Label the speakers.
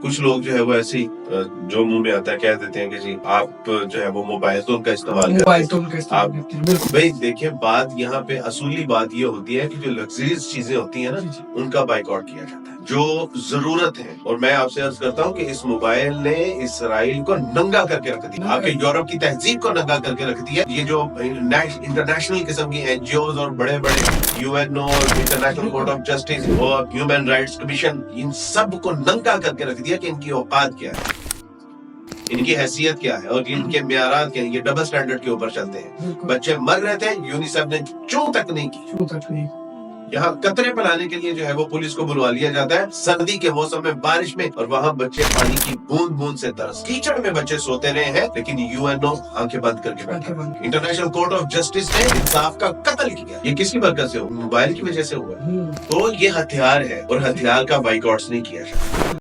Speaker 1: कुछ लोग जो है वो ऐसे ही जो मुंह में आता है कह देते हैं कि जी आप जो है वो मोबाइल फोन का इस्तेमाल करते हैं। आप भाई देखिए, बात यहाँ पे असूली बात ये होती है कि जो लग्जरियस चीजें होती है ना, उनका बाइकआउट किया जाता है जो जरूरत है। और मैं आपसे अर्ज करता हूँ कि इस मोबाइल ने इसराइल को नंगा करके रख दिया, आपके यूरोप की तहजीब को नंगा करके रख दिया। ये जो इंटरनेशनल किस्म की एनजीओ और बड़े बड़े UNO, international court of justice और ह्यूमन राइट्स कमीशन, इन सब को नंगा करके रख दिया कि इनकी औकात क्या है, इनकी हैसियत क्या है और इनके म्यारात क्या है। ये डबल स्टैंडर्ड के ऊपर चलते हैं। बच्चे मर रहे थे, यूनिसेफ ने चूं तक नहीं की। यहाँ कतरे बनाने के लिए जो है वो पुलिस को बुलवा लिया जाता है सर्दी के मौसम में, बारिश में, और वहाँ बच्चे पानी की बूंद बूंद से तरस, कीचड़ में बच्चे सोते रहे हैं, लेकिन यूएनओ आंखें बंद करके बैठा। इंटरनेशनल कोर्ट ऑफ जस्टिस ने इंसाफ का कत्ल किया। ये किसकी बरकत से हुआ? मोबाइल की वजह से हुआ। तो ये हथियार है और हथियार का बाइकआउट नहीं किया जाता।